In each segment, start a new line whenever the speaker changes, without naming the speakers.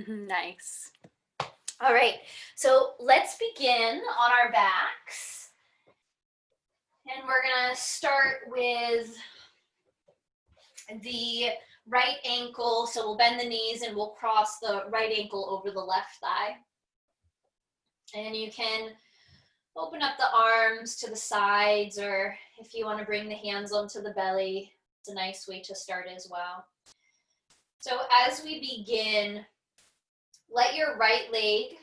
Nice.
All right, so let's begin on our backs. And we're gonna start with the right ankle. So we'll bend the knees and we'll cross the right ankle over the left thigh. And you can open up the arms to the sides, or if you want to bring the hands onto the belly, it's a nice way to start as well. So as we begin, let your right leg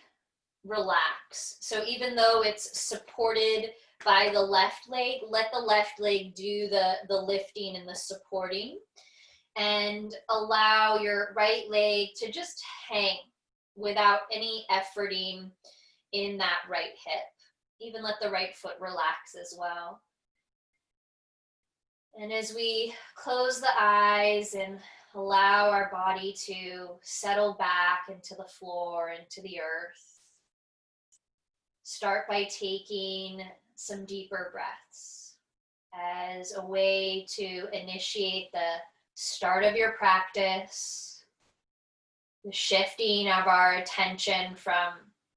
relax. So even though it's supported by the left leg, let the left leg do the lifting and the supporting, and allow your right leg to just hang without any efforting in that right hip. Even let the right foot relax as well. And as we close the eyes and allow our body to settle back into the floor, into the earth, start by taking some deeper breaths as a way to initiate the start of your practice, the shifting of our attention from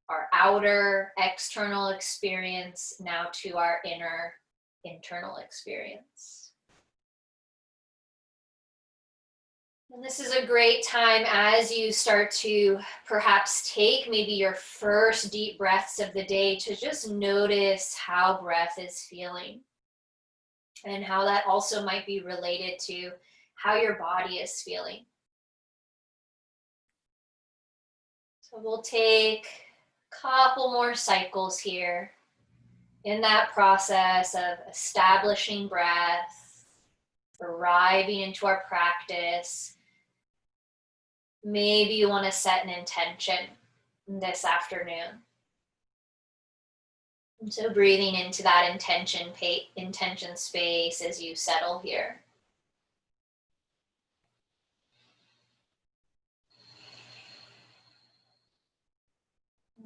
our outer external experience now to our inner internal experience. And this is a great time as you start to perhaps take maybe your first deep breaths of the day to just notice how breath is feeling, and how that also might be related to how your body is feeling. So we'll take a couple more cycles here in that process of establishing breath, arriving into our practice. Maybe you want to set an intention this afternoon. And so breathing into that intention space as you settle here.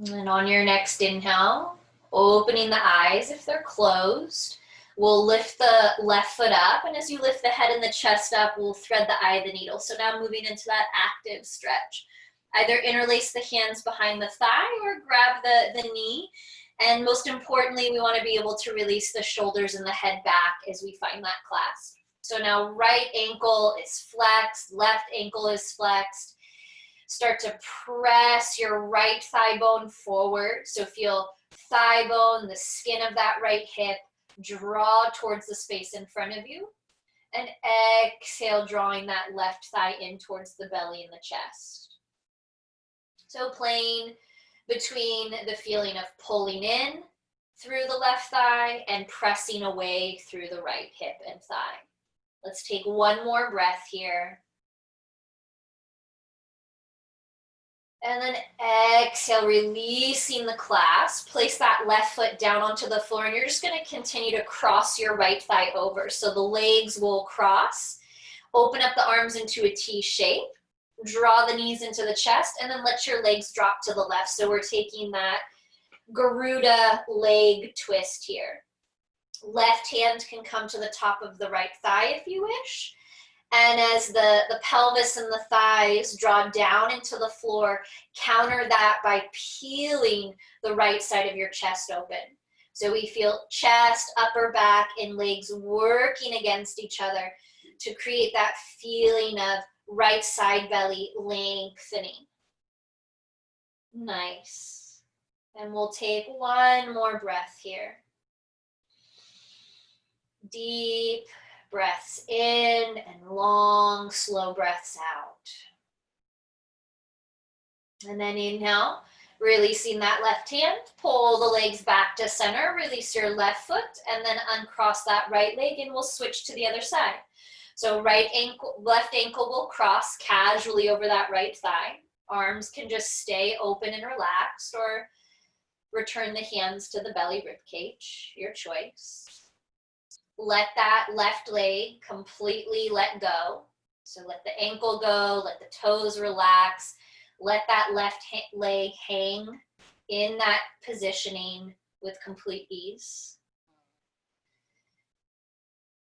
And on your next inhale, opening the eyes if they're closed. We'll lift the left foot up, and as you lift the head and the chest up, we'll thread the eye of the needle. So now moving into that active stretch. Either interlace the hands behind the thigh or grab the knee. And most importantly, we want to be able to release the shoulders and the head back as we find that clasp. So now right ankle is flexed, left ankle is flexed. Start to press your right thigh bone forward. So feel thigh bone, the skin of that right hip, draw towards the space in front of you. And exhale, drawing that left thigh in towards the belly and the chest. So playing between the feeling of pulling in through the left thigh and pressing away through the right hip and thigh. Let's take one more breath here. And then exhale, releasing the clasp. Place that left foot down onto the floor, and you're just going to continue to cross your right thigh over. So the legs will cross. Open up the arms into a T shape. Draw the knees into the chest, and then let your legs drop to the left. So we're taking that Garuda leg twist here. Left hand can come to the top of the right thigh if you wish. And as the pelvis and the thighs draw down into the floor, counter that by peeling the right side of your chest open. So we feel chest, upper back, and legs working against each other to create that feeling of right side belly lengthening. Nice. And we'll take one more breath here. Deep breaths in and long, slow breaths out. And then inhale, releasing that left hand, pull the legs back to center, release your left foot, and then uncross that right leg, and we'll switch to the other side. So left ankle will cross casually over that right thigh. Arms can just stay open and relaxed, or return the hands to the belly rib cage, your choice. Let that left leg completely let go. So let the ankle go, let the toes relax, let that left leg hang in that positioning with complete ease.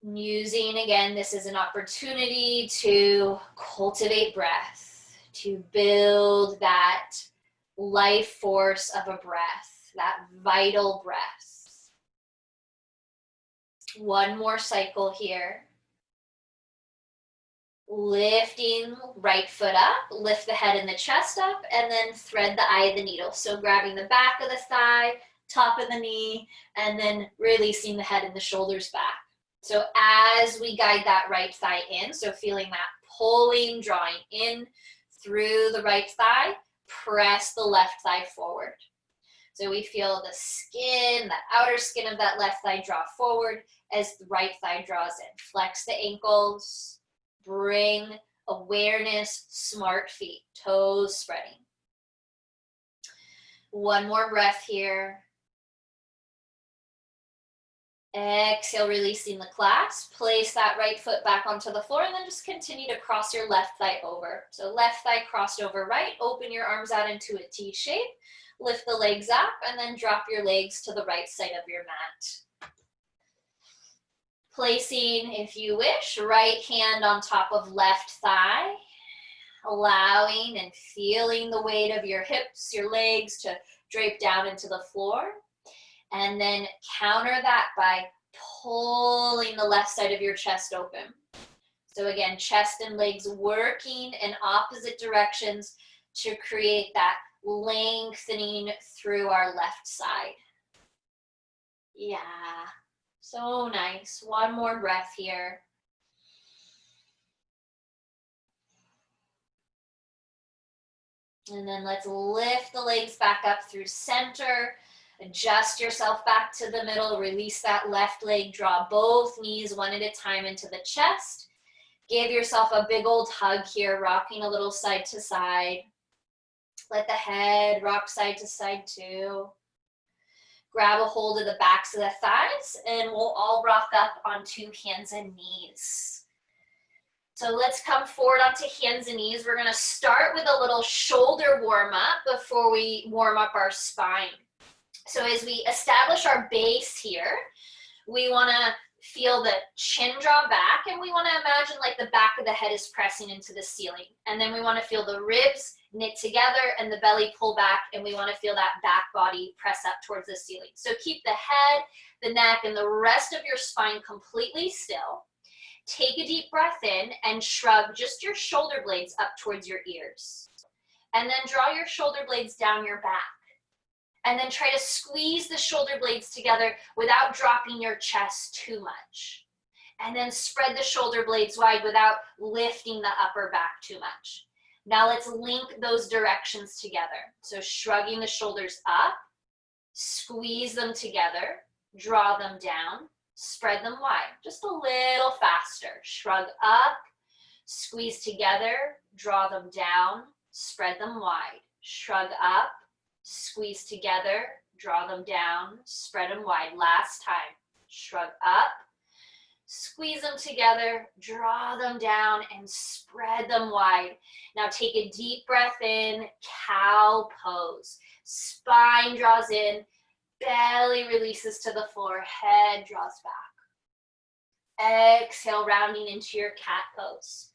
Using, again, this is an opportunity to cultivate breath, to build that life force of a breath, that vital breath. One more cycle here. Lifting right foot up, lift the head and the chest up, and then thread the eye of the needle. So grabbing the back of the thigh, top of the knee, and then releasing the head and the shoulders back. So as we guide that right thigh in, so feeling that pulling, drawing in through the right thigh, press the left thigh forward. So we feel the skin, the outer skin of that left thigh draw forward as the right thigh draws in. Flex the ankles, bring awareness, smart feet, toes spreading. One more breath here. Exhale, releasing the clasp. Place that right foot back onto the floor and then just continue to cross your left thigh over. So left thigh crossed over right, open your arms out into a T shape, lift the legs up, and then drop your legs to the right side of your mat. Placing, if you wish, right hand on top of left thigh, allowing and feeling the weight of your hips, your legs to drape down into the floor. And then counter that by pulling the left side of your chest open. So again, chest and legs working in opposite directions to create that lengthening through our left side. Yeah, so nice. One more breath here. And then let's lift the legs back up through center. Adjust yourself back to the middle. Release that left leg. Draw both knees one at a time into the chest. Give yourself a big old hug here, rocking a little side to side. Let the head rock side to side too. Grab a hold of the backs of the thighs and we'll all rock up onto hands and knees. So let's come forward onto hands and knees. We're gonna start with a little shoulder warm up before we warm up our spine. So as we establish our base here, we wanna feel the chin draw back and we wanna imagine like the back of the head is pressing into the ceiling. And then we wanna feel the ribs knit together and the belly pull back, and we wanna feel that back body press up towards the ceiling. So keep the head, the neck, and the rest of your spine completely still. Take a deep breath in and shrug just your shoulder blades up towards your ears. And then draw your shoulder blades down your back. And then try to squeeze the shoulder blades together without dropping your chest too much. And then spread the shoulder blades wide without lifting the upper back too much. Now let's link those directions together. So shrugging the shoulders up, squeeze them together, draw them down, spread them wide, just a little faster. Shrug up, squeeze together, draw them down, spread them wide. Shrug up, squeeze together, draw them down, spread them wide. Last time. Shrug up, squeeze them together, draw them down, and spread them wide. Now take a deep breath in, cow pose. Spine draws in, belly releases to the floor, head draws back. Exhale, rounding into your cat pose.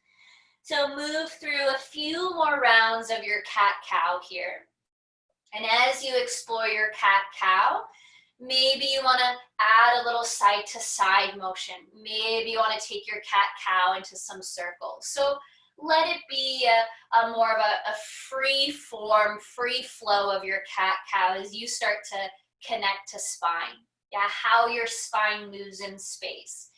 So move through a few more rounds of your cat-cow here. And as you explore your cat-cow, maybe you want to add a little side-to-side motion. Maybe you want to take your cat-cow into some circles. So let it be a more of a free form, free flow of your cat-cow as you start to connect to spine. Yeah, how your spine moves in space.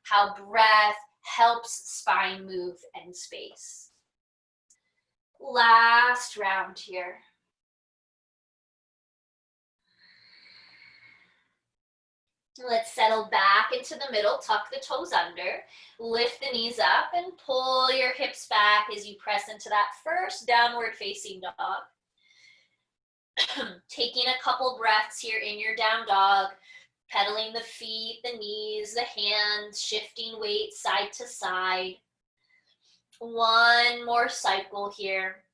How breath helps spine move in space. Last round here. Let's settle back into the middle, tuck the toes under, lift the knees up and pull your hips back as you press into that first downward facing dog. Taking a couple breaths here in your down dog, pedaling the feet, the knees, the hands, shifting weight side to side. One more cycle here.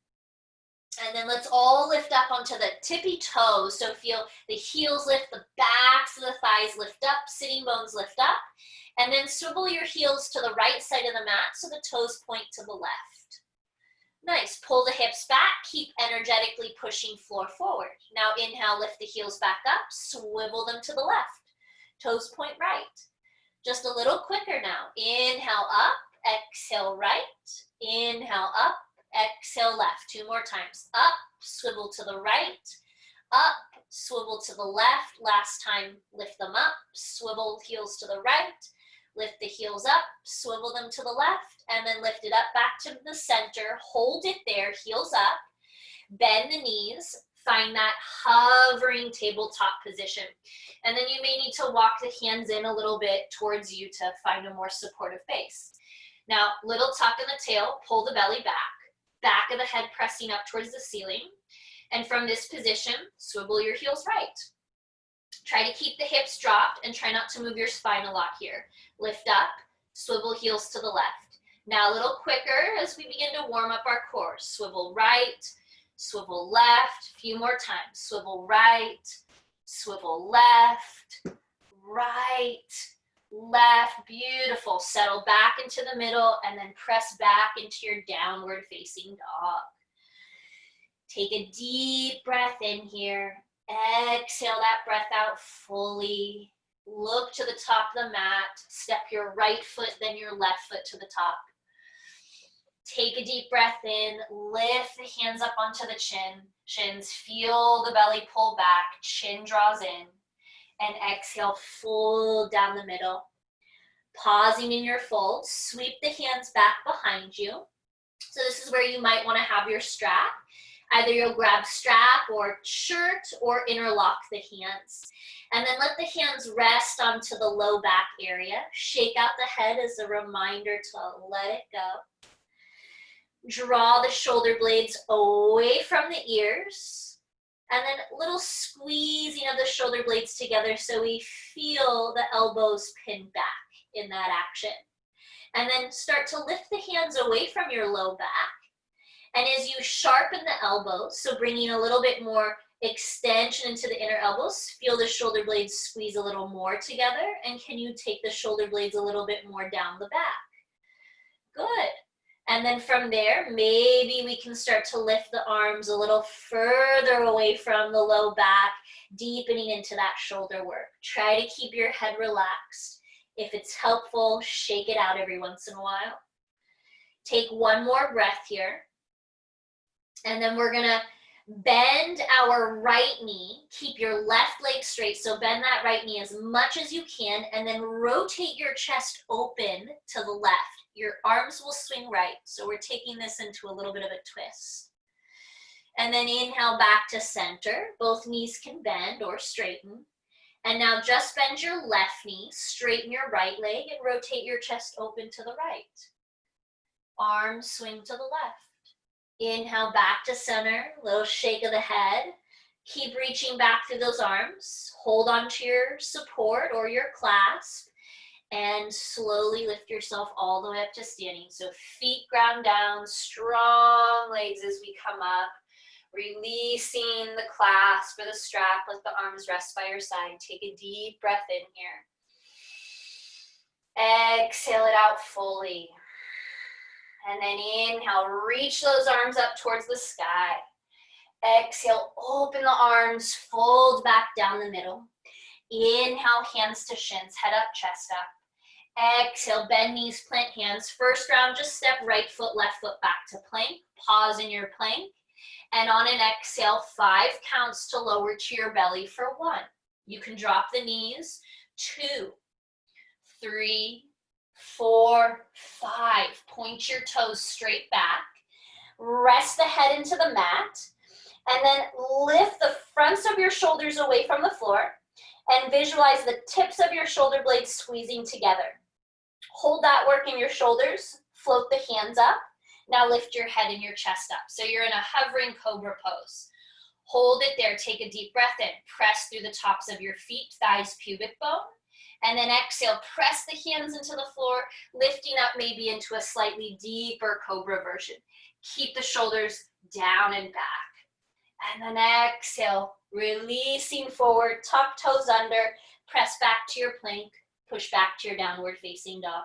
And then let's all lift up onto the tippy toes. So feel the heels lift, the backs of the thighs lift up, sitting bones lift up. And then swivel your heels to the right side of the mat so the toes point to the left. Nice. Pull the hips back. Keep energetically pushing floor forward. Now inhale, lift the heels back up. Swivel them to the left. Toes point right. Just a little quicker now. Inhale up. Exhale right. Inhale up. Exhale left. 2 more times. Up. Swivel to the right. Up. Swivel to the left. Last time, lift them up. Swivel heels to the right. Lift the heels up, swivel them to the left, and then lift it up back to the center. Hold it there, heels up. Bend the knees. Find that hovering tabletop position. And then you may need to walk the hands in a little bit towards you to find a more supportive base. Now, little tuck in the tail, pull the belly back. Back of the head pressing up towards the ceiling. And from this position, swivel your heels right. Try to keep the hips dropped and try not to move your spine a lot here. Lift up, swivel heels to the left. Now a little quicker as we begin to warm up our core. Swivel right, swivel left. A few more times. Swivel right, swivel left, right, left. Beautiful. Settle back into the middle and then press back into your downward facing dog. Take a deep breath in here. Exhale that breath out fully. Look to the top of the mat. Step your right foot, then your left foot to the top. Take a deep breath in. Lift the hands up onto the shins. Feel the belly pull back. Chin draws in. And exhale, fold down the middle. Pausing in your fold. Sweep the hands back behind you. So this is where you might want to have your strap. Either you'll grab strap or shirt or interlock the hands. And then let the hands rest onto the low back area. Shake out the head as a reminder to let it go. Draw the shoulder blades away from the ears. And then a little squeezing of the shoulder blades together so we feel the elbows pin back in that action. And then start to lift the hands away from your low back. And as you sharpen the elbows, so bringing a little bit more extension into the inner elbows, feel the shoulder blades squeeze a little more together. And can you take the shoulder blades a little bit more down the back? Good. And then from there, maybe we can start to lift the arms a little further away from the low back, deepening into that shoulder work. Try to keep your head relaxed. If it's helpful, shake it out every once in a while. Take one more breath here. And then we're gonna bend our right knee. Keep your left leg straight. So bend that right knee as much as you can and then rotate your chest open to the left. Your arms will swing right. So we're taking this into a little bit of a twist. And then inhale back to center. Both knees can bend or straighten. And now just bend your left knee, straighten your right leg and rotate your chest open to the right. Arms swing to the left. Inhale back to center, little shake of the head. Keep reaching back through those arms. Hold on to your support or your clasp and slowly lift yourself all the way up to standing. So feet ground down, strong legs as we come up. Releasing the clasp or the strap, let the arms rest by your side. Take a deep breath in here. Exhale it out fully. And then inhale, reach those arms up towards the sky. Exhale, open the arms, fold back down the middle. Inhale, hands to shins, head up, chest up. Exhale, bend knees, plant hands. First round, just step right foot, left foot back to plank. Pause in your plank. And on an exhale, 5 counts to lower to your belly for 1. You can drop the knees, 2, 3, 4, 5. Point your toes straight back. Rest the head into the mat. And then lift the fronts of your shoulders away from the floor. And visualize the tips of your shoulder blades squeezing together. Hold that work in your shoulders. Float the hands up. Now lift your head and your chest up. So you're in a hovering cobra pose. Hold it there. Take a deep breath in. Press through the tops of your feet, thighs, pubic bone. And then exhale, press the hands into the floor, lifting up maybe into a slightly deeper cobra version. Keep the shoulders down and back. And then exhale, releasing forward, tuck toes under, press back to your plank, push back to your downward facing dog.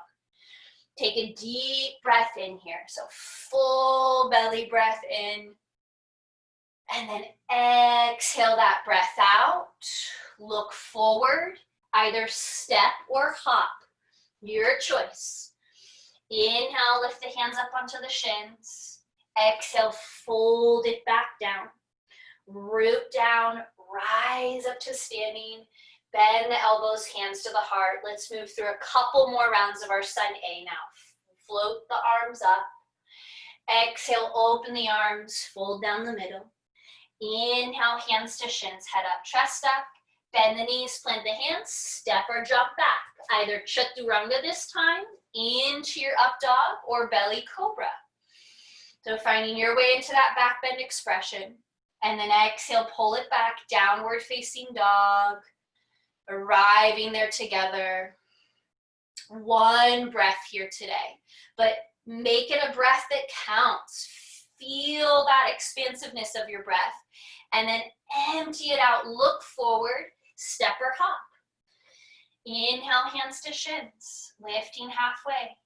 Take a deep breath in here. So full belly breath in. And then exhale that breath out. Look forward, either step or hop. Your choice. Inhale, lift the hands up onto the shins. Exhale, fold it back down. Root down, rise up to standing. Bend the elbows, hands to the heart. Let's move through a couple more rounds of our Sun A now. Float the arms up. Exhale, open the arms, fold down the middle. Inhale, hands to shins, head up, chest up. Bend the knees, plant the hands, step or jump back. Either chaturanga this time, into your up dog, or belly cobra. So finding your way into that back bend expression. And then exhale, pull it back, downward facing dog. Arriving there together. One breath here today, but make it a breath that counts. Feel that expansiveness of your breath, and then empty it out. Look forward, step or hop. Inhale, hands to shins, lifting halfway.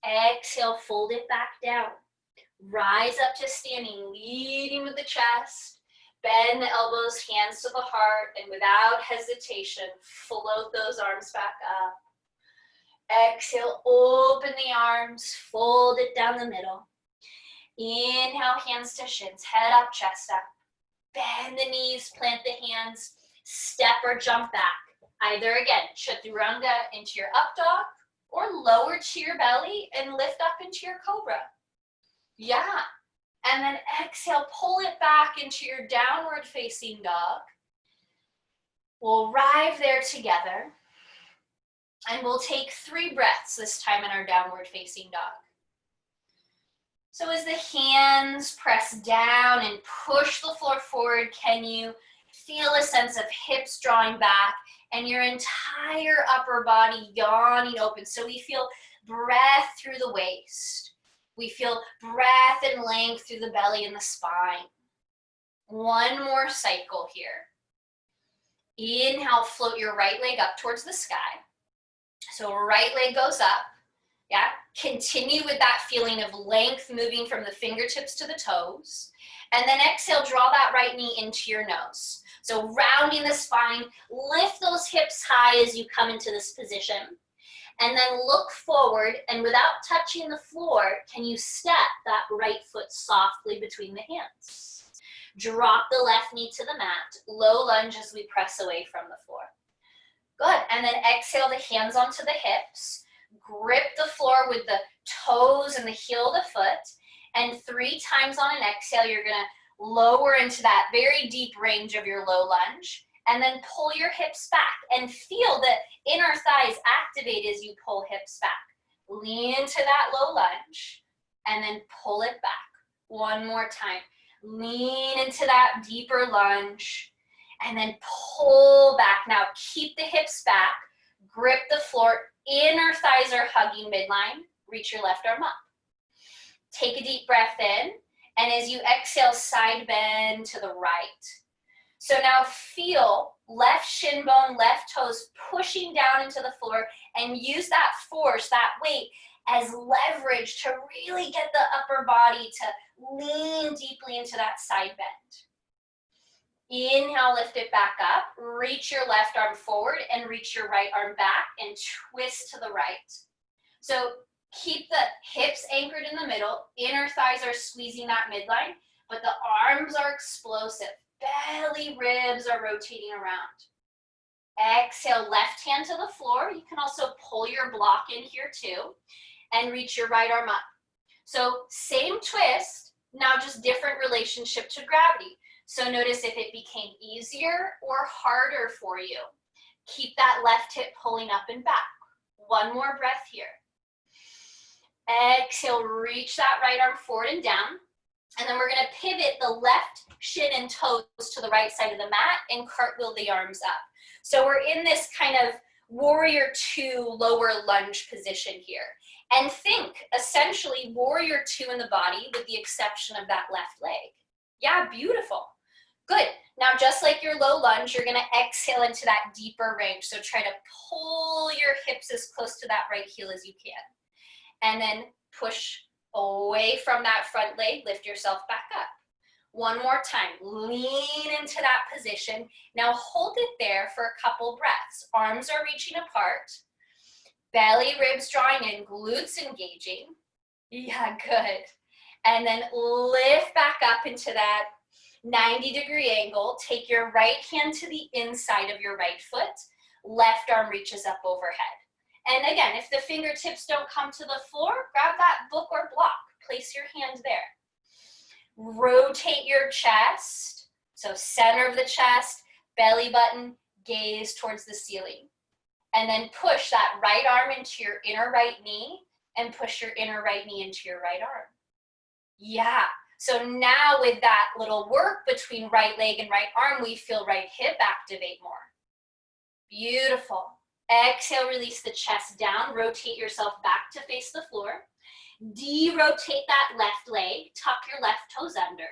Exhale, fold it back down. Rise up to standing, leading with the chest. Bend the elbows, hands to the heart, and without hesitation, float those arms back up. Exhale, open the arms, fold it down the middle. Inhale, hands to shins, head up, chest up. Bend the knees, plant the hands, step or jump back. Either again, chaturanga into your up dog, or lower to your belly and lift up into your cobra. Yeah. And then exhale, pull it back into your downward facing dog. We'll arrive there together. And we'll take 3 breaths this time in our downward facing dog. So as the hands press down and push the floor forward, can you feel a sense of hips drawing back and your entire upper body yawning open? So we feel breath through the waist. We feel breath and length through the belly and the spine. One more cycle here. Inhale, float your right leg up towards the sky. So right leg goes up. Yeah, continue with that feeling of length moving from the fingertips to the toes. And then exhale, draw that right knee into your nose. So rounding the spine, lift those hips high as you come into this position. And then look forward, and without touching the floor, can you step that right foot softly between the hands? Drop the left knee to the mat, low lunge as we press away from the floor. Good, and then exhale the hands onto the hips. Grip the floor with the toes and the heel of the foot. And 3 times on an exhale, you're gonna lower into that very deep range of your low lunge. And then pull your hips back and feel the inner thighs activate as you pull hips back. Lean into that low lunge and then pull it back. One more time. Lean into that deeper lunge and then pull back. Now keep the hips back. Grip the floor. Inner thighs are hugging midline. Reach your left arm up. Take a deep breath in. And as you exhale, side bend to the right. So now feel left shin bone, left toes pushing down into the floor, and use that force, that weight, as leverage to really get the upper body to lean deeply into that side bend. Inhale, lift it back up, reach your left arm forward and reach your right arm back and twist to the right. So keep the hips anchored in the middle, inner thighs are squeezing that midline, but the arms are explosive. Belly, ribs are rotating around. Exhale, left hand to the floor. You can also pull your block in here too and reach your right arm up. So same twist, now just different relationship to gravity. So notice if it became easier or harder for you. Keep that left hip pulling up and back. One more breath here. Exhale, reach that right arm forward and down. And then we're gonna pivot the left shin and toes to the right side of the mat and cartwheel the arms up. So we're in this kind of warrior 2 lower lunge position here. And think essentially warrior 2 in the body with the exception of that left leg. Yeah, beautiful. Good. Now just like your low lunge, you're gonna exhale into that deeper range. So try to pull your hips as close to that right heel as you can. and then push away from that front leg, lift yourself back up. One more time, lean into that position. Now hold it there for a couple breaths. Arms are reaching apart, belly, ribs drawing in, glutes engaging. Yeah, good. And then lift back up into that 90-degree angle. Take your right hand to the inside of your right foot. Left arm reaches up overhead. And again, if the fingertips don't come to the floor, grab that book or block. Place your hand there. Rotate your chest. So center of the chest, belly button, gaze towards the ceiling. And then push that right arm into your inner right knee and push your inner right knee into your right arm. Yeah. So now with that little work between right leg and right arm, we feel right hip activate more. Beautiful. Exhale, release the chest down. Rotate yourself back to face the floor. De-rotate that left leg. Tuck your left toes under.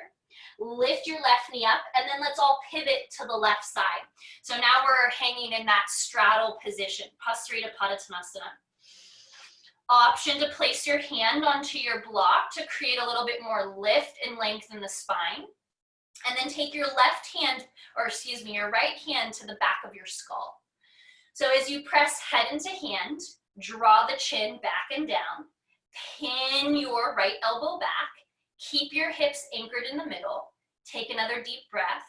Lift your left knee up, and then let's all pivot to the left side. So now we're hanging in that straddle position, Pasarita Padottanasana. Option to place your hand onto your block to create a little bit more lift and length in the spine. And then take your left hand, or excuse me, your right hand to the back of your skull. So as you press head into hand, draw the chin back and down, pin your right elbow back, keep your hips anchored in the middle, take another deep breath,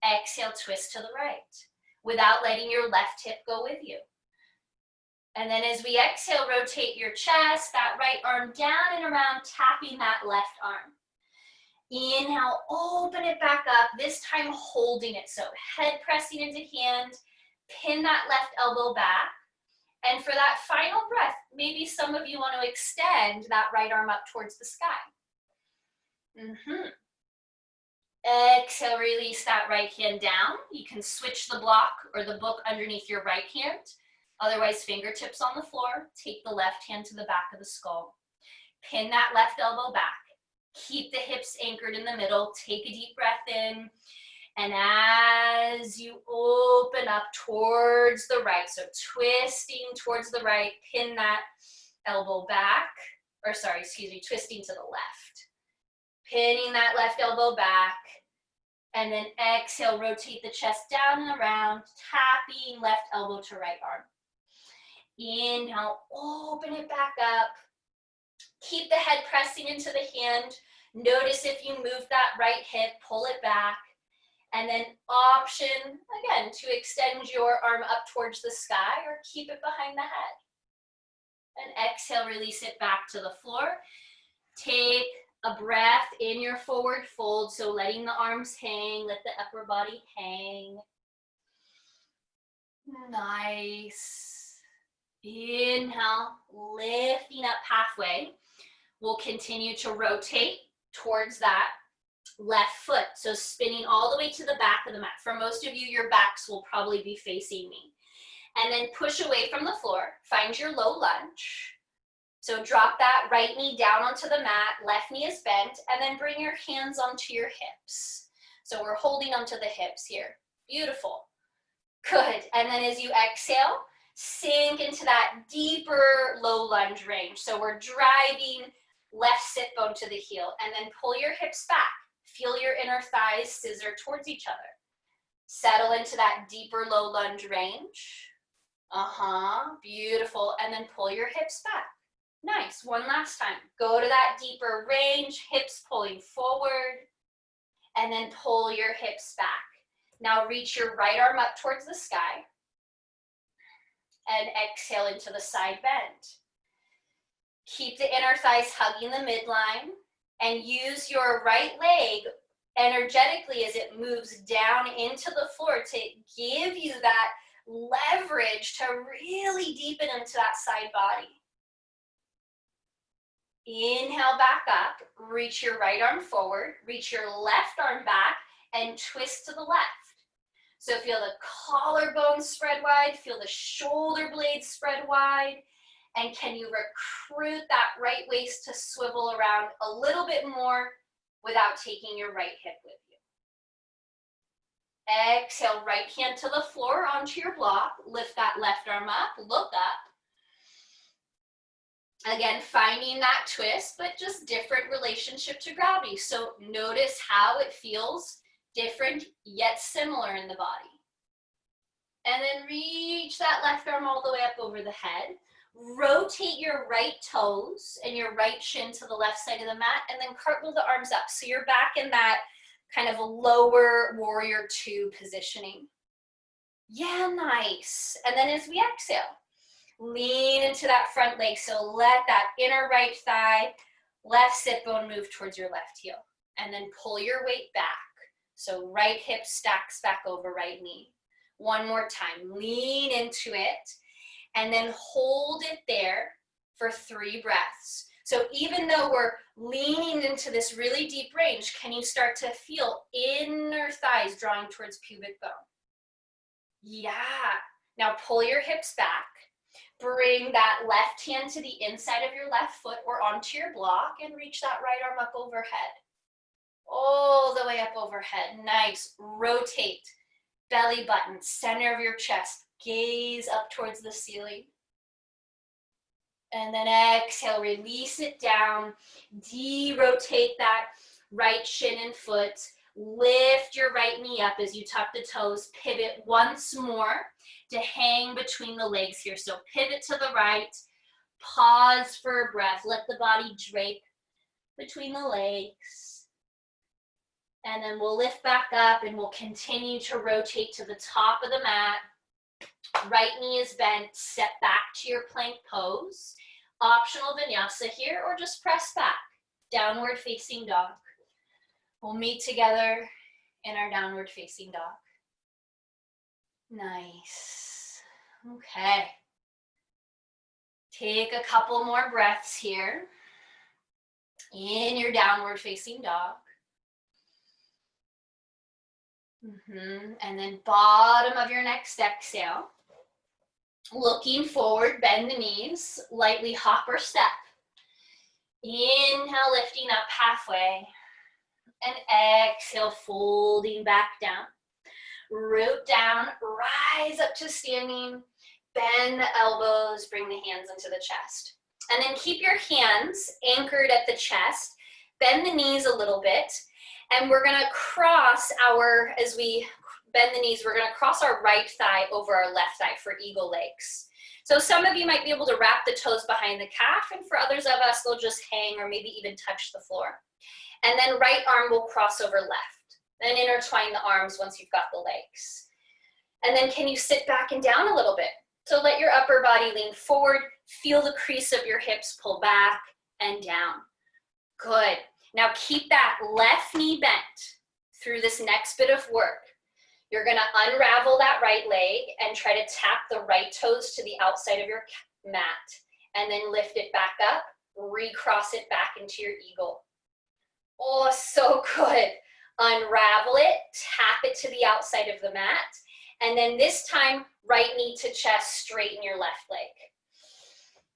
exhale, twist to the right, without letting your left hip go with you. And then as we exhale, rotate your chest, that right arm down and around, tapping that left arm. Inhale, open it back up, this time holding it. So head pressing into hand, pin that left elbow back. And for that final breath, maybe some of you want to extend that right arm up towards the sky. Exhale, release that right hand down. You can switch the block or the book underneath your right hand. Otherwise, fingertips on the floor. Take the left hand to the back of the skull. Pin that left elbow back. Keep the hips anchored in the middle. Take a deep breath in. And as you open up towards the right, so twisting towards the right, pin that elbow back, or sorry, excuse me, twisting to the left. Pinning that left elbow back, and then exhale, rotate the chest down and around, tapping left elbow to right arm. Inhale, open it back up. Keep the head pressing into the hand. Notice if you move that right hip, pull it back. And then option, again, to extend your arm up towards the sky or keep it behind the head. And exhale, release it back to the floor. Take a breath in your forward fold, so letting the arms hang, let the upper body hang. Nice. Inhale, lifting up halfway. We'll continue to rotate towards that left foot, so spinning all the way to the back of the mat. For most of you, your backs will probably be facing me. And then push away from the floor, find your low lunge. So drop that right knee down onto the mat, left knee is bent, and then bring your hands onto your hips. So we're holding onto the hips here. Beautiful. Good. And then as you exhale, sink into that deeper low lunge range. So we're driving left sit bone to the heel, and then pull your hips back. Feel your inner thighs scissor towards each other. Settle into that deeper low lunge range. Beautiful. And then pull your hips back. Nice. One last time. Go to that deeper range, hips pulling forward, and then pull your hips back. Now reach your right arm up towards the sky, and exhale into the side bend. Keep the inner thighs hugging the midline, and use your right leg energetically as it moves down into the floor to give you that leverage to really deepen into that side body. Inhale back up, reach your right arm forward, reach your left arm back, and twist to the left. So feel the collarbone spread wide, feel the shoulder blades spread wide, and can you recruit that right waist to swivel around a little bit more without taking your right hip with you. Exhale, right hand to the floor onto your block, lift that left arm up, look up. Again, finding that twist, but just different relationship to gravity. So notice how it feels different yet similar in the body. And then reach that left arm all the way up over the head. Rotate your right toes and your right shin to the left side of the mat, and then cartwheel the arms up. So you're back in that kind of a lower warrior two positioning. Yeah, nice. And then as we exhale, lean into that front leg. So let that inner right thigh, left sit bone move towards your left heel. And then pull your weight back. So right hip stacks back over right knee. One more time, lean into it, and then hold it there for 3 breaths. So even though we're leaning into this really deep range, can you start to feel inner thighs drawing towards pubic bone? Yeah. Now pull your hips back. Bring that left hand to the inside of your left foot or onto your block and reach that right arm up overhead. All the way up overhead. Nice. Rotate. Belly button, center of your chest, gaze up towards the ceiling. And then exhale, release it down, de-rotate that right shin and foot, lift your right knee up as you tuck the toes, pivot once more to hang between the legs here. So pivot to the right, pause for a breath, let the body drape between the legs. And then we'll lift back up and we'll continue to rotate to the top of the mat. Right knee is bent, step back to your plank pose. Optional vinyasa here, or just press back. Downward facing dog. We'll meet together in our downward facing dog. Nice. Okay. Take a couple more breaths here in your downward facing dog. And then bottom of your next exhale. Looking forward, bend the knees, lightly hop or step. Inhale, lifting up halfway. And exhale, folding back down. Root down, rise up to standing. Bend the elbows, bring the hands into the chest. And then keep your hands anchored at the chest. Bend the knees a little bit. And we're gonna cross as we bend the knees, we're gonna cross our right thigh over our left thigh for eagle legs. So some of you might be able to wrap the toes behind the calf, and for others of us, they'll just hang or maybe even touch the floor. And then right arm will cross over left. Then intertwine the arms once you've got the legs. And then can you sit back and down a little bit? So let your upper body lean forward, feel the crease of your hips pull back and down. Good. Now keep that left knee bent through this next bit of work. You're gonna unravel that right leg and try to tap the right toes to the outside of your mat, and then lift it back up, recross it back into your eagle. Oh, so good. Unravel it, tap it to the outside of the mat, and then this time, right knee to chest, straighten your left leg.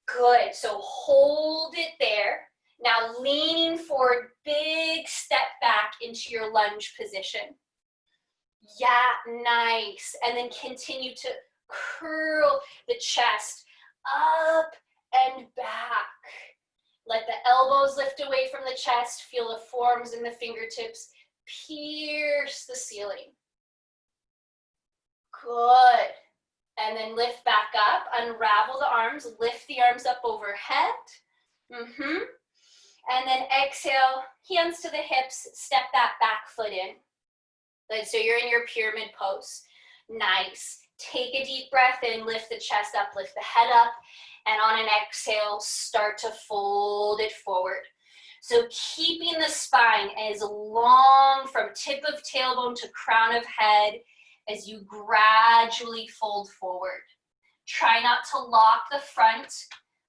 Good, so hold it there. Now leaning forward, big step back into your lunge position. Yeah, nice. And then continue to curl the chest up and back. Let the elbows lift away from the chest. Feel the forearms and the fingertips pierce the ceiling. Good. And then lift back up, unravel the arms, lift the arms up overhead. And then exhale, hands to the hips, step that back foot in. Good, so you're in your pyramid pose. Nice. Take a deep breath in, lift the chest up, lift the head up, and on an exhale, start to fold it forward. So keeping the spine as long from tip of tailbone to crown of head as you gradually fold forward. Try not to lock the front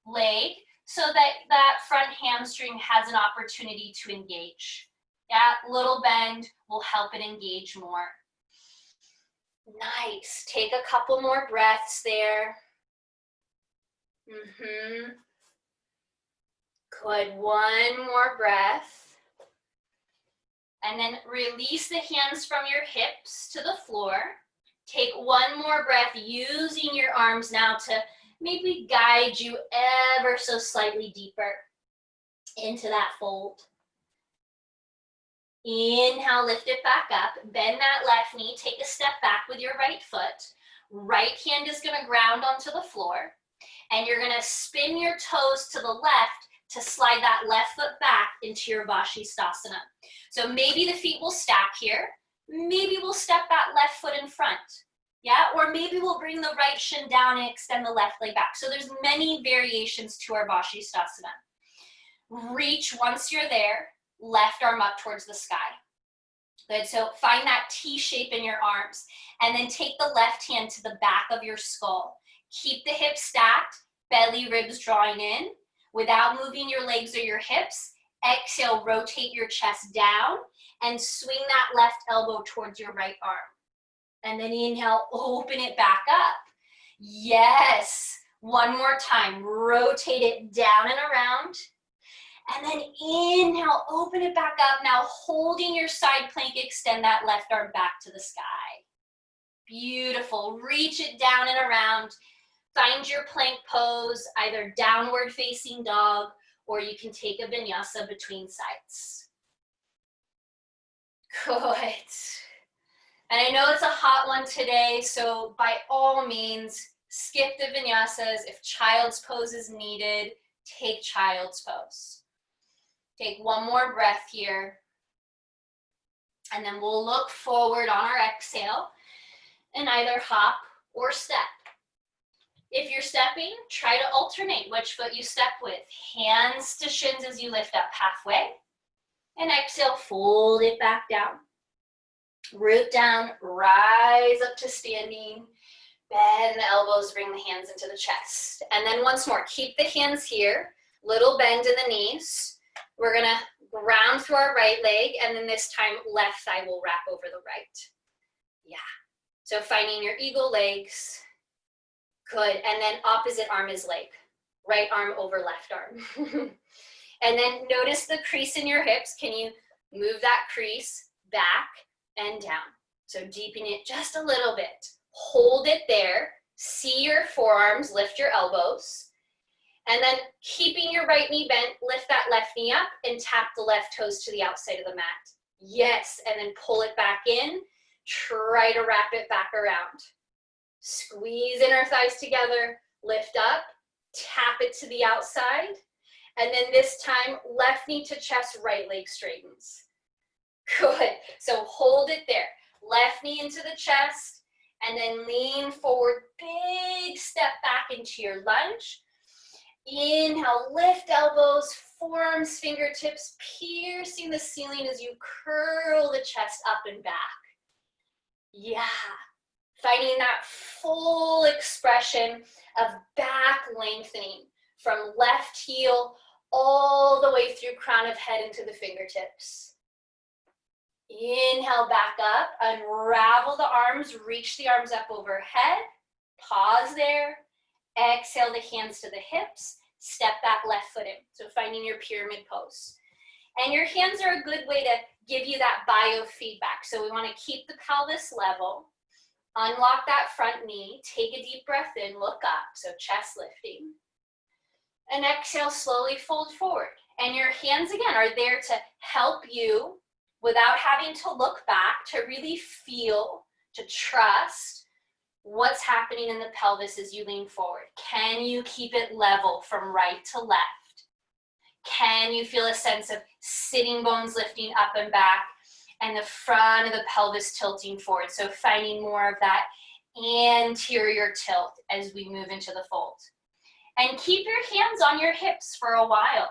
leg so that that front hamstring has an opportunity to engage. That little bend will help it engage more. Nice. Take a couple more breaths there. Good. One more breath. And then release the hands from your hips to the floor. Take one more breath using your arms now to maybe guide you ever so slightly deeper into that fold. Inhale, lift it back up, bend that left knee, take a step back with your right foot. Right hand is gonna ground onto the floor, and you're gonna spin your toes to the left to slide that left foot back into your Vashisthasana. So maybe the feet will stack here, maybe we'll step that left foot in front, yeah? Or maybe we'll bring the right shin down and extend the left leg back. So there's many variations to our Vashisthasana. Reach once you're there, left arm up towards the sky. Good, so find that T shape in your arms, and then take the left hand to the back of your skull. Keep the hips stacked, belly, ribs drawing in. Without moving your legs or your hips, exhale, rotate your chest down, and swing that left elbow towards your right arm. And then inhale, open it back up. Yes, one more time, rotate it down and around. And then inhale, open it back up. Now holding your side plank, extend that left arm back to the sky. Beautiful, reach it down and around. Find your plank pose, either downward facing dog, or you can take a vinyasa between sides. Good. And I know it's a hot one today, so by all means, skip the vinyasas. If child's pose is needed, take child's pose. Take one more breath here, and then we'll look forward on our exhale and either hop or step. If you're stepping, try to alternate which foot you step with. Hands to shins as you lift up halfway, and exhale, fold it back down. Root down, rise up to standing, bend the elbows, bring the hands into the chest. And then once more, keep the hands here, little bend in the knees. We're gonna ground through our right leg, and then this time left thigh will wrap over the right. Yeah, so finding your eagle legs. Good, and then opposite arm is leg. Right arm over left arm. And then notice the crease in your hips. Can you move that crease back and down? So deepen it just a little bit. Hold it there. See your forearms, lift your elbows. And then keeping your right knee bent, lift that left knee up and tap the left toes to the outside of the mat. Yes, and then pull it back in. Try to wrap it back around. Squeeze inner thighs together, lift up, tap it to the outside. And then this time, left knee to chest, right leg straightens. Good, so hold it there. Left knee into the chest, and then lean forward, big step back into your lunge. Inhale, lift elbows, forearms, fingertips, piercing the ceiling as you curl the chest up and back. Yeah, finding that full expression of back lengthening from left heel all the way through crown of head into the fingertips. Inhale, back up, unravel the arms, reach the arms up overhead, pause there. Exhale the hands to the hips, step that left foot in. So finding your pyramid pose. And your hands are a good way to give you that biofeedback. So we want to keep the pelvis level, unlock that front knee, take a deep breath in, look up, so chest lifting. And exhale, slowly fold forward. And your hands again are there to help you without having to look back, to really feel, to trust what's happening in the pelvis as you lean forward. Can you keep it level from right to left? Can you feel a sense of sitting bones lifting up and back and the front of the pelvis tilting forward? So finding more of that anterior tilt as we move into the fold. And keep your hands on your hips for a while.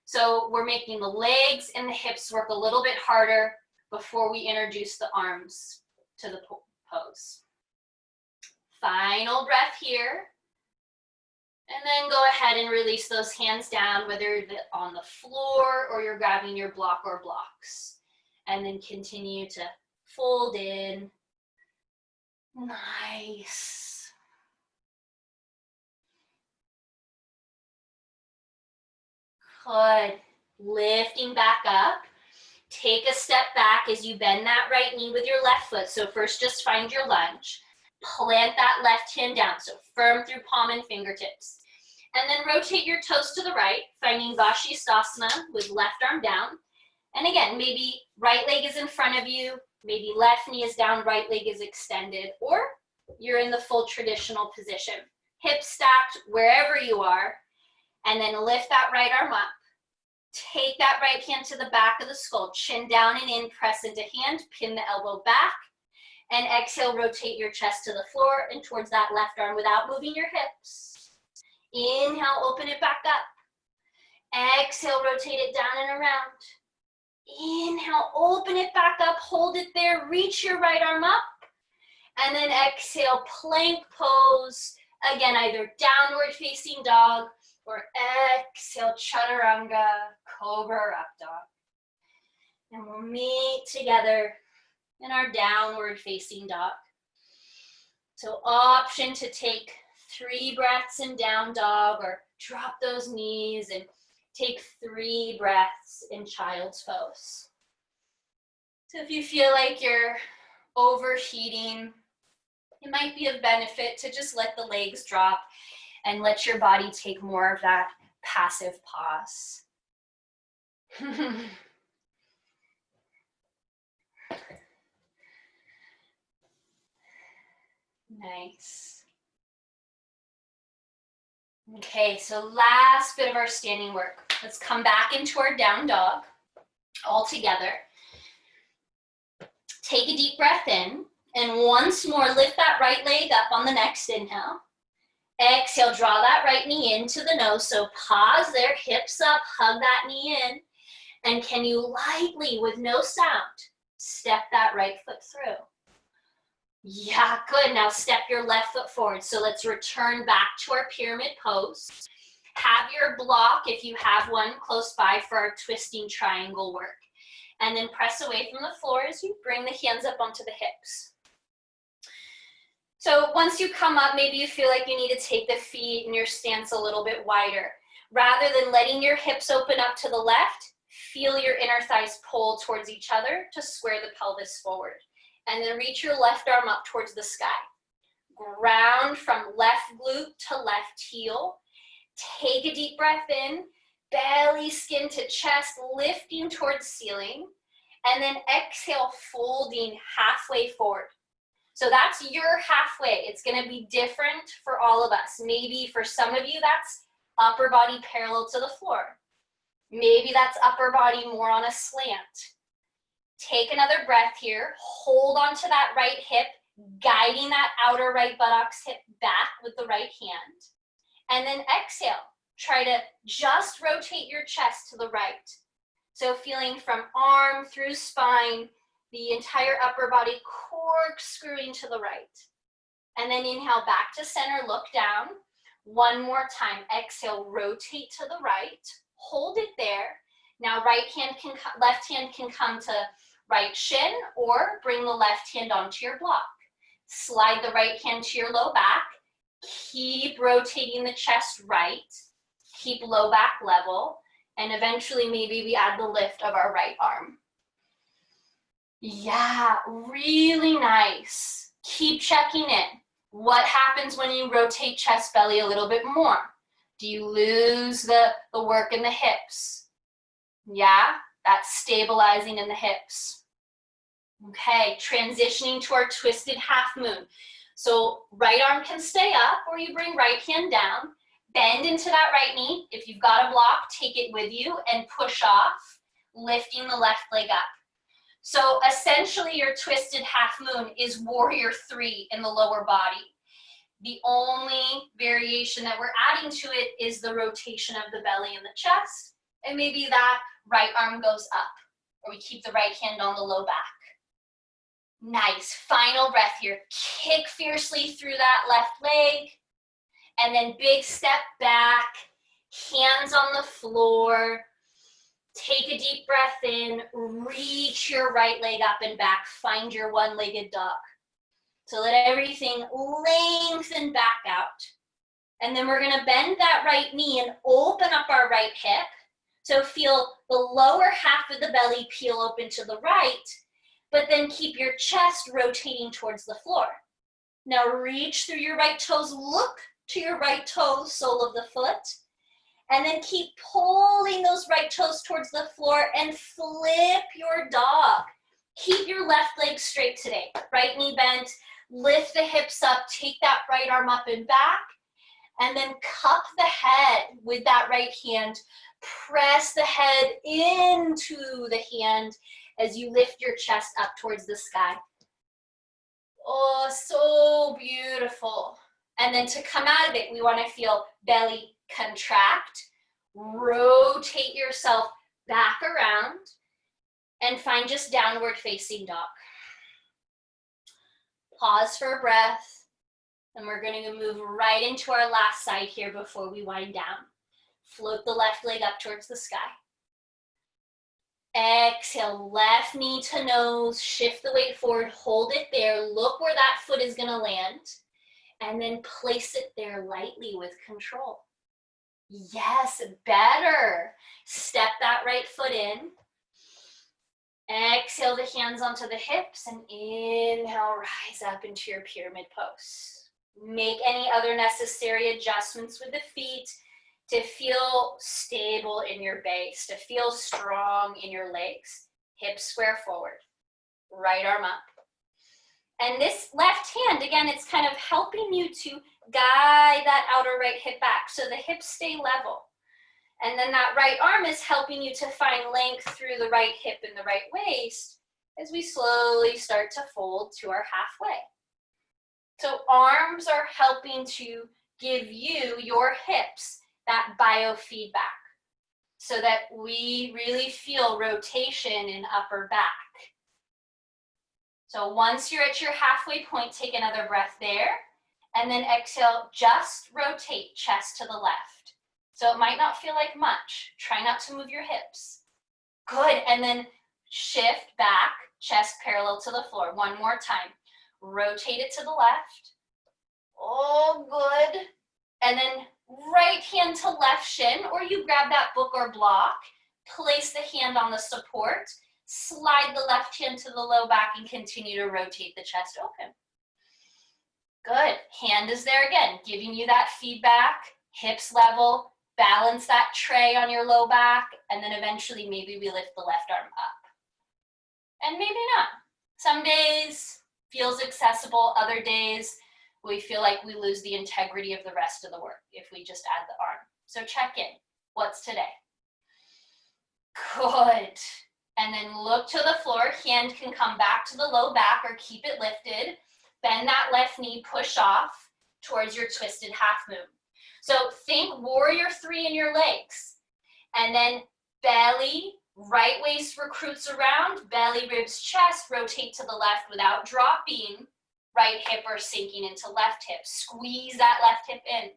So we're making the legs and the hips work a little bit harder before we introduce the arms to the pose. Final breath here. And then go ahead and release those hands down, whether on the floor or you're grabbing your block or blocks. And then continue to fold in. Nice. Good. Lifting back up. Take a step back as you bend that right knee with your left foot. So first just find your lunge. Plant that left hand down, so firm through palm and fingertips. And then rotate your toes to the right, finding Vashisthasana with left arm down. And again, maybe right leg is in front of you, maybe left knee is down, right leg is extended, or you're in the full traditional position. Hips stacked wherever you are, and then lift that right arm up. Take that right hand to the back of the skull, chin down and in, press into hand, pin the elbow back, and exhale, rotate your chest to the floor and towards that left arm without moving your hips. Inhale, open it back up. Exhale, rotate it down and around. Inhale, open it back up, hold it there, reach your right arm up, and then exhale, plank pose. Again, either downward facing dog or exhale, chaturanga, cobra or up dog. And we'll meet together in our downward facing dog. So option to take 3 breaths in down dog or drop those knees and take 3 breaths in child's pose. So if you feel like you're overheating, it might be of benefit to just let the legs drop and let your body take more of that passive pause. Nice. Okay, so last bit of our standing work. Let's come back into our down dog all together. Take a deep breath in, and once more lift that right leg up on the next inhale. Exhale, draw that right knee into the nose, so pause there, hips up, hug that knee in, and can you lightly, with no sound, step that right foot through? Yeah, good. Now step your left foot forward. So let's return back to our pyramid pose. Have your block, if you have one, close by for our twisting triangle work. And then press away from the floor as you bring the hands up onto the hips. So once you come up, maybe you feel like you need to take the feet and your stance a little bit wider. Rather than letting your hips open up to the left, feel your inner thighs pull towards each other to square the pelvis forward. And then reach your left arm up towards the sky. Ground from left glute to left heel. Take a deep breath in, belly, skin to chest, lifting towards ceiling. And then exhale, folding halfway forward. So that's your halfway. It's gonna be different for all of us. Maybe for some of you, that's upper body parallel to the floor. Maybe that's upper body more on a slant. Take another breath here, hold onto that right hip, guiding that outer right buttocks hip back with the right hand. And then exhale, try to just rotate your chest to the right. So feeling from arm through spine, the entire upper body corkscrewing to the right. And then inhale back to center, look down. One more time, exhale, rotate to the right, hold it there. Now left hand can come to right shin, or bring the left hand onto your block. Slide the right hand to your low back. Keep rotating the chest right. Keep low back level. And eventually maybe we add the lift of our right arm. Yeah, really nice. Keep checking in. What happens when you rotate chest belly a little bit more? Do you lose the work in the hips? Yeah, that's stabilizing in the hips. Okay, transitioning to our twisted half moon. So right arm can stay up, or you bring right hand down, bend into that right knee. If you've got a block, take it with you and push off, lifting the left leg up. So essentially your twisted half moon is warrior 3 in the lower body. The only variation that we're adding to it is the rotation of the belly and the chest, and maybe that right arm goes up, or we keep the right hand on the low back. Nice, final breath here. Kick fiercely through that left leg, and then big step back, hands on the floor. Take a deep breath in, reach your right leg up and back, find your one-legged dog. So let everything lengthen back out. And then we're gonna bend that right knee and open up our right hip. So feel the lower half of the belly peel open to the right, but then keep your chest rotating towards the floor. Now reach through your right toes, look to your right toes, sole of the foot, and then keep pulling those right toes towards the floor and flip your dog. Keep your left leg straight today. Right knee bent, lift the hips up, take that right arm up and back, and then cup the head with that right hand. Press the head into the hand as you lift your chest up towards the sky. Oh, so beautiful. And then to come out of it, we want to feel belly contract. Rotate yourself back around and find just downward facing dog. Pause for a breath. And we're going to move right into our last side here before we wind down. Float the left leg up towards the sky. Exhale, left knee to nose, shift the weight forward, hold it there, look where that foot is gonna land, and then place it there lightly with control. Yes, better. Step that right foot in. Exhale the hands onto the hips and inhale, rise up into your pyramid pose. Make any other necessary adjustments with the feet to feel stable in your base, to feel strong in your legs. Hips square forward, right arm up. And this left hand, again, it's kind of helping you to guide that outer right hip back so the hips stay level. And then that right arm is helping you to find length through the right hip and the right waist as we slowly start to fold to our halfway. So arms are helping to give you, your hips, that biofeedback so that we really feel rotation in upper back. So once you're at your halfway point, take another breath there, and then exhale, just rotate chest to the left. So it might not feel like much. Try not to move your hips. Good, and then shift back, chest parallel to the floor. One more time. Rotate it to the left. Oh, good. And then right hand to left shin, or you grab that book or block, place the hand on the support, slide the left hand to the low back and continue to rotate the chest open. Good, hand is there again, giving you that feedback, hips level, balance that tray on your low back, and then eventually maybe we lift the left arm up. And maybe not. Some days feels accessible, other days we feel like we lose the integrity of the rest of the work if we just add the arm. So check in. What's today? Good. And then look to the floor. Hand can come back to the low back or keep it lifted. Bend that left knee, push off towards your twisted half moon. So think warrior 3 in your legs. And then belly, right waist recruits around, belly, ribs, chest, rotate to the left without dropping. Right hip or sinking into left hip. Squeeze that left hip in.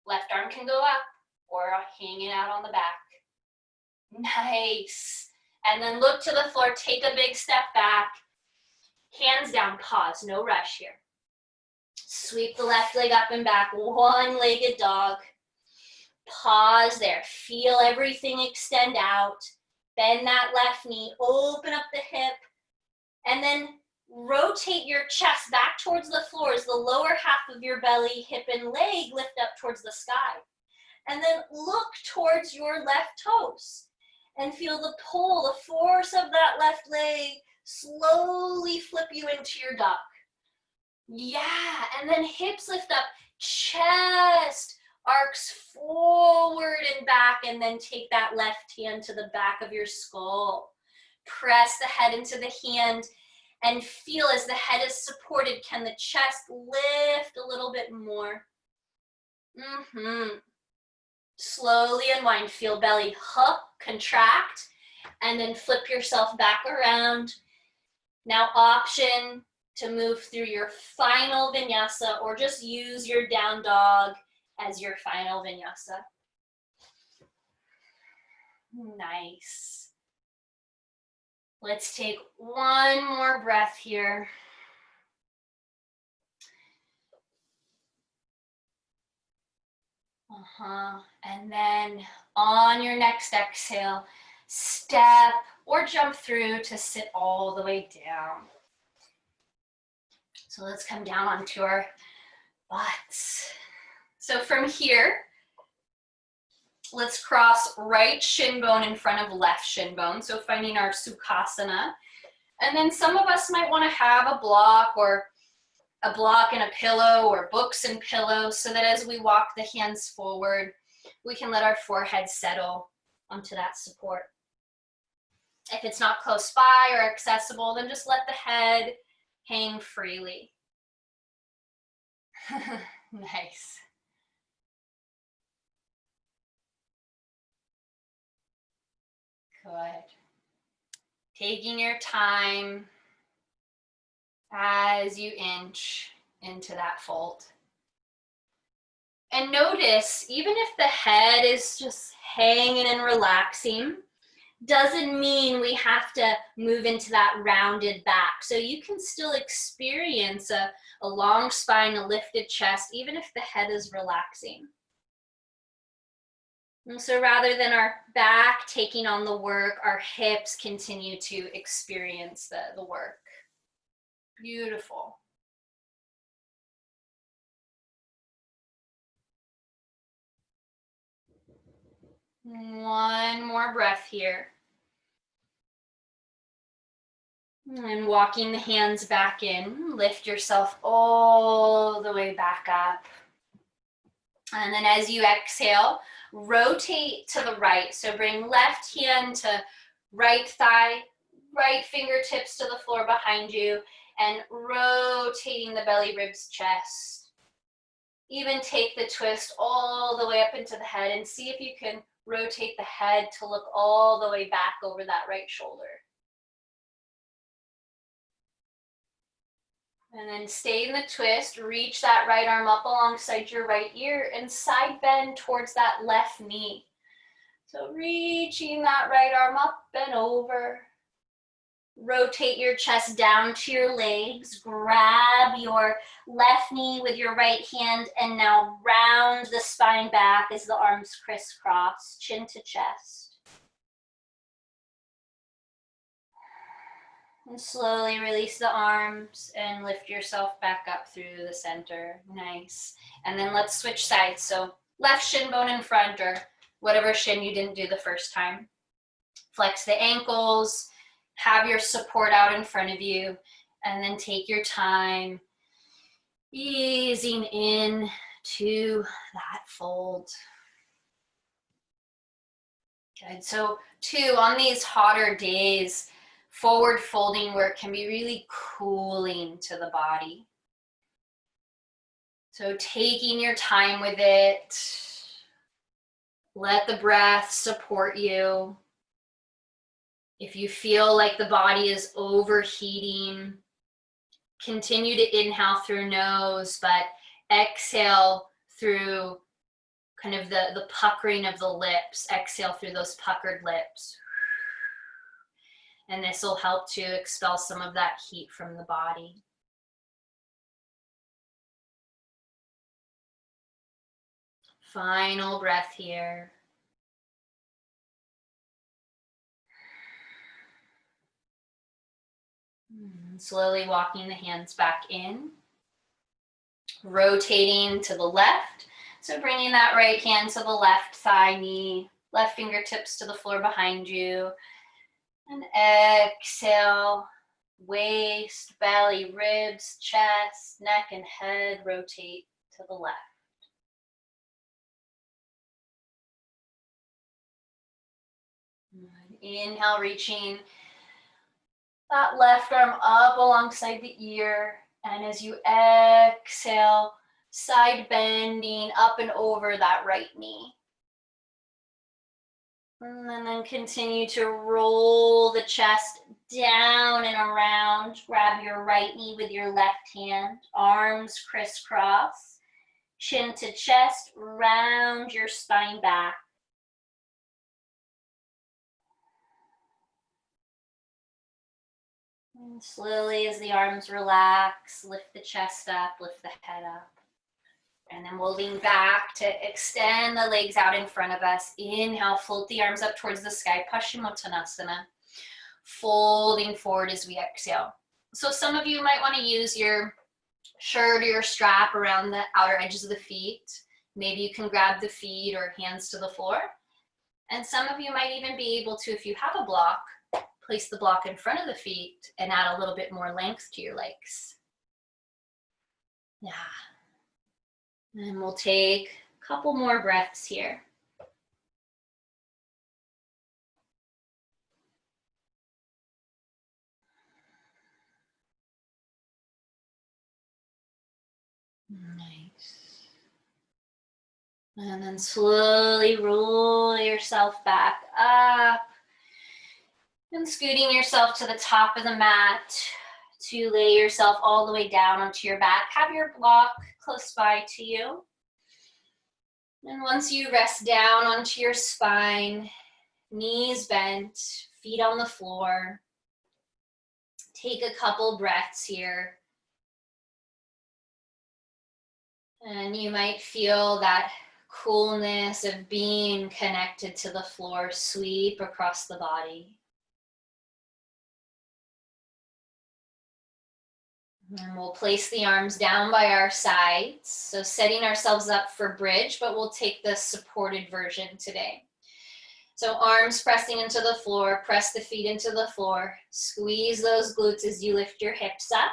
Left arm can go up or hanging out on the back. Nice. And then look to the floor, take a big step back. Hands down, pause, no rush here. Sweep the left leg up and back, one-legged dog. Pause there, feel everything extend out. Bend that left knee, open up the hip, and then rotate your chest back towards the floor as the lower half of your belly, hip, and leg lift up towards the sky. And then look towards your left toes and feel the pull, the force of that left leg slowly flip you into your dog. Yeah, and then hips lift up, chest arcs forward and back, and then take that left hand to the back of your skull. Press the head into the hand and feel as the head is supported, can the chest lift a little bit more? Slowly unwind, feel belly hook, contract, and then flip yourself back around. Now option to move through your final vinyasa or just use your down dog as your final vinyasa. Nice. Let's take one more breath here. And then on your next exhale, step or jump through to sit all the way down. So let's come down onto our butts. So from here, let's cross right shin bone in front of left shin bone. So finding our Sukhasana. And then some of us might want to have a block and a pillow or books and pillows so that as we walk the hands forward, we can let our forehead settle onto that support. If it's not close by or accessible, then just let the head hang freely. Nice. Good. Taking your time as you inch into that fold. And notice, even if the head is just hanging and relaxing, doesn't mean we have to move into that rounded back. So you can still experience a long spine, a lifted chest, even if the head is relaxing. And so rather than our back taking on the work, our hips continue to experience the work. Beautiful. One more breath here. And walking the hands back in, lift yourself all the way back up. And then as you exhale, rotate to the right. So bring left hand to right thigh, right fingertips to the floor behind you, and rotating the belly, ribs, chest. Even take the twist all the way up into the head and see if you can rotate the head to look all the way back over that right shoulder. And then stay in the twist, reach that right arm up alongside your right ear and side bend towards that left knee. So reaching that right arm up and over. Rotate your chest down to your legs, grab your left knee with your right hand, and now round the spine back as the arms crisscross, chin to chest. And slowly release the arms and lift yourself back up through the center. Nice. And then let's switch sides. So left shin bone in front, or whatever shin you didn't do the first time. Flex the ankles. Have your support out in front of you, and then take your time easing in to that fold. Good. So too, on these hotter days, forward folding work can be really cooling to the body. So taking your time with it, let the breath support you. If you feel like the body is overheating, continue to inhale through nose, but exhale through kind of the puckering of the lips. Exhale through those puckered lips. And this will help to expel some of that heat from the body. Final breath here. Slowly walking the hands back in, rotating to the left. So bringing that right hand to the left thigh, knee, left fingertips to the floor behind you. And exhale, waist, belly, ribs, chest, neck, and head rotate to the left. Inhale, reaching that left arm up alongside the ear. And as you exhale, side bending up and over that right knee. And then continue to roll the chest down and around. Grab your right knee with your left hand. Arms crisscross. Chin to chest. Round your spine back. And slowly as the arms relax, lift the chest up, lift the head up. And then we'll lean back to extend the legs out in front of us. Inhale, float the arms up towards the sky, Paschimottanasana. Folding forward as we exhale. So some of you might want to use your shirt or your strap around the outer edges of the feet. Maybe you can grab the feet or hands to the floor. And some of you might even be able to, if you have a block, place the block in front of the feet and add a little bit more length to your legs. Yeah. And we'll take a couple more breaths here. Nice. And then slowly roll yourself back up and scooting yourself to the top of the mat to lay yourself all the way down onto your back. Have your block close by to you. And once you rest down onto your spine, knees bent, feet on the floor, take a couple breaths here. And you might feel that coolness of being connected to the floor sweep across the body. And we'll place the arms down by our sides. So setting ourselves up for bridge, but we'll take the supported version today. So arms pressing into the floor, press the feet into the floor, squeeze those glutes as you lift your hips up.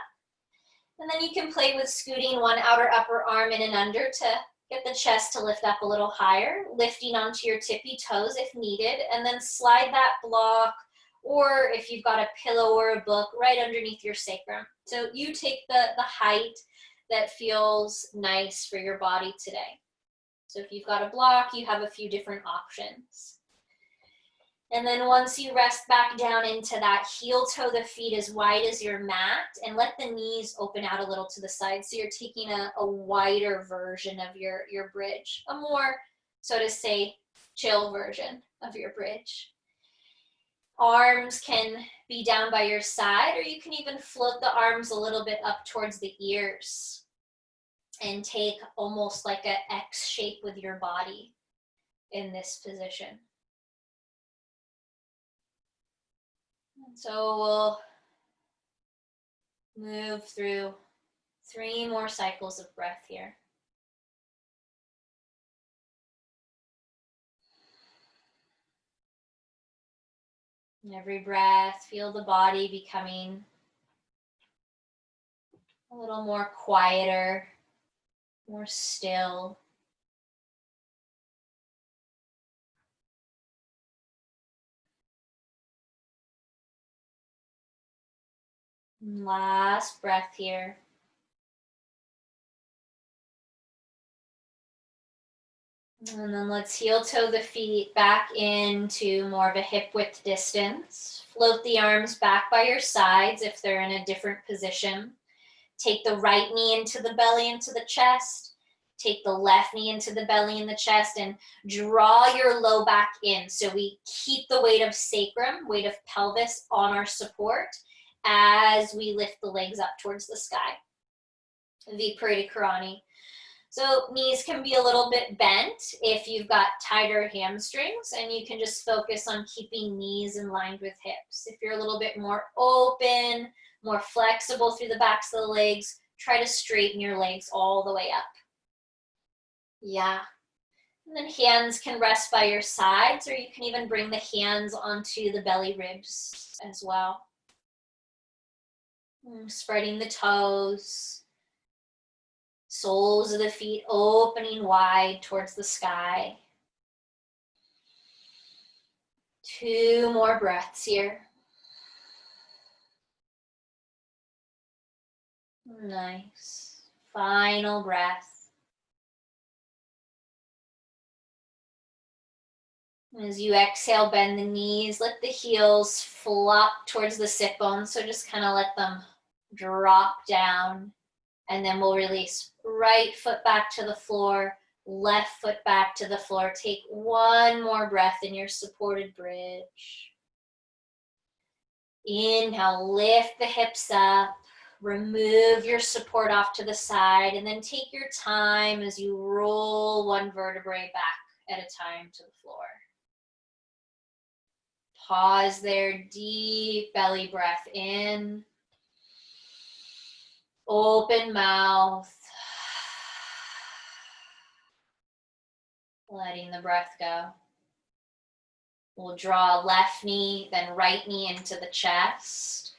And then you can play with scooting one outer upper arm in and under to get the chest to lift up a little higher, lifting onto your tippy toes if needed, and then slide that block, or if you've got a pillow or a book, right underneath your sacrum. So you take the height that feels nice for your body today. So if you've got a block, you have a few different options. And then once you rest back down into that, heel toe the feet as wide as your mat and let the knees open out a little to the side. So you're taking a wider version of your bridge, a more, so to say, chill version of your bridge. Arms can be down by your side, or you can even float the arms a little bit up towards the ears and take almost like an X shape with your body in this position. So we'll move through 3 more cycles of breath here. And every breath, feel the body becoming a little more quieter, more still. And last breath here. And then let's heel toe the feet back into more of a hip width distance. Float the arms back by your sides if they're in a different position. Take the right knee into the belly, into the chest. Take the left knee into the belly and the chest and draw your low back in. So we keep the weight of sacrum, weight of pelvis on our support as we lift the legs up towards the sky. Viparita Karani. So knees can be a little bit bent if you've got tighter hamstrings, and you can just focus on keeping knees in line with hips. If you're a little bit more open, more flexible through the backs of the legs, try to straighten your legs all the way up. Yeah. And then hands can rest by your sides, or you can even bring the hands onto the belly ribs as well. Spreading the toes. Soles of the feet opening wide towards the sky. 2 more breaths here. Nice. Final breath. As you exhale, bend the knees, let the heels flop towards the sit bones. So just kind of let them drop down. And then we'll release right foot back to the floor, left foot back to the floor. Take 1 more breath in your supported bridge. Inhale, lift the hips up, remove your support off to the side, and then take your time as you roll 1 vertebrae back at a time to the floor. Pause there, deep belly breath in. Open mouth. Letting the breath go. We'll draw left knee, then right knee into the chest.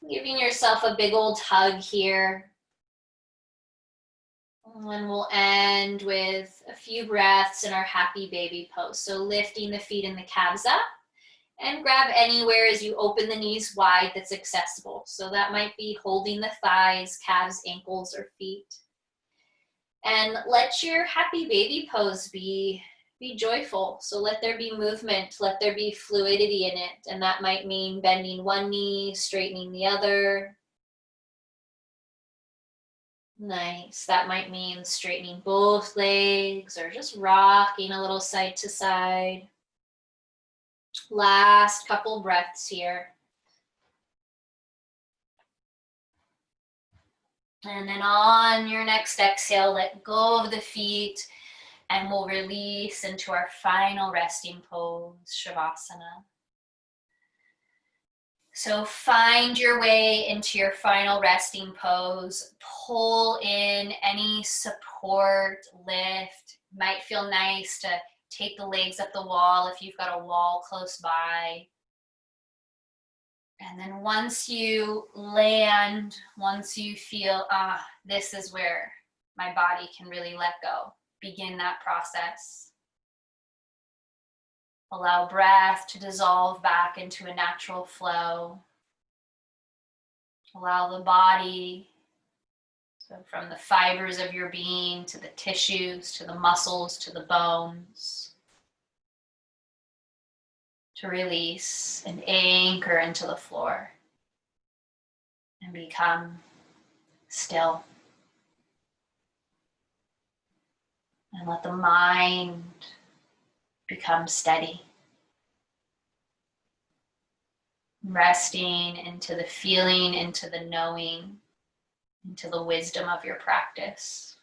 Giving yourself a big old hug here. And we'll end with a few breaths in our happy baby pose. So lifting the feet and the calves up, and grab anywhere as you open the knees wide that's accessible. So that might be holding the thighs, calves, ankles, or feet. And let your happy baby pose be joyful. So let there be movement, let there be fluidity in it. And that might mean bending one knee, straightening the other. Nice. That might mean straightening both legs or just rocking a little side to side. Last couple breaths here. And then on your next exhale, let go of the feet and we'll release into our final resting pose, Shavasana. So find your way into your final resting pose. Pull in any support, lift. Might feel nice to take the legs up the wall if you've got a wall close by. And then once you land, once you feel, this is where my body can really let go, begin that process. Allow breath to dissolve back into a natural flow. Allow the body, so from the fibers of your being to the tissues, to the muscles, to the bones, to release and anchor into the floor and become still. And let the mind become steady. Resting into the feeling, into the knowing, into the wisdom of your practice.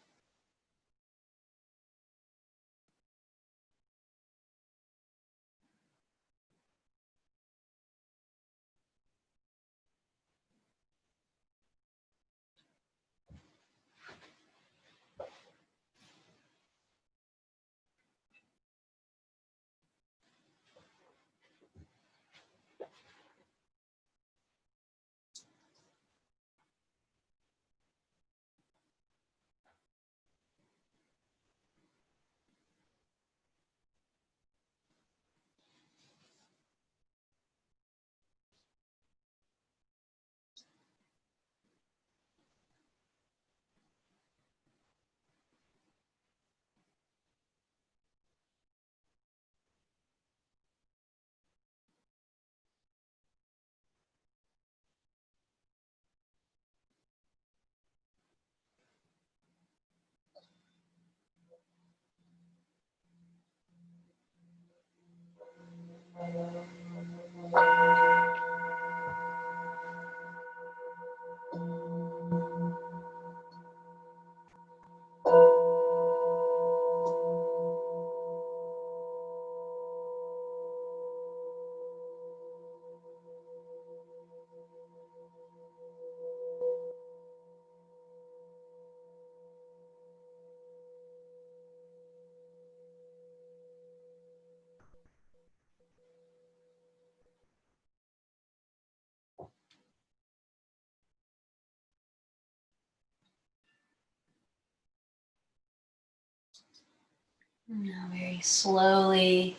Now very slowly,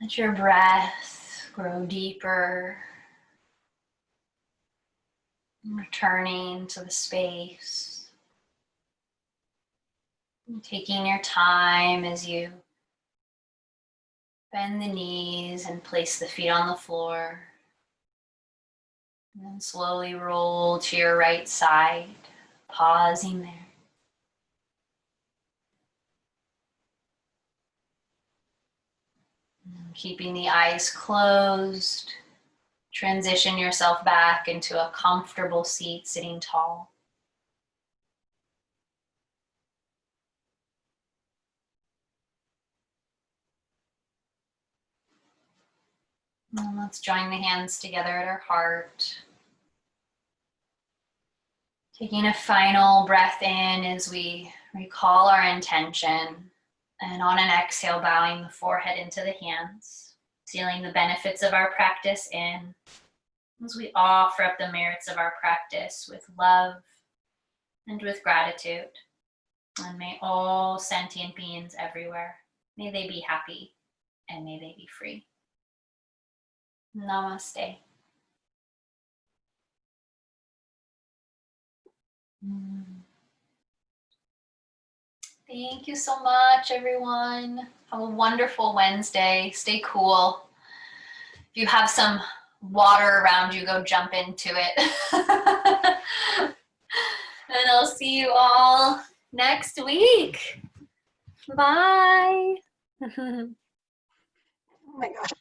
let your breath grow deeper, returning to the space. Taking your time as you bend the knees and place the feet on the floor. And then slowly roll to your right side, pausing there. Keeping the eyes closed, transition yourself back into a comfortable seat, sitting tall. And let's join the hands together at our heart. Taking a final breath in as we recall our intention, and on an exhale, bowing the forehead into the hands, sealing the benefits of our practice in, as we offer up the merits of our practice with love and with gratitude. And may all sentient beings everywhere, may they be happy and may they be free. Namaste. Thank you so much, everyone. Have a wonderful Wednesday. Stay cool. If you have some water around you, go jump into it. And I'll see you all next week. Bye.
Oh my gosh.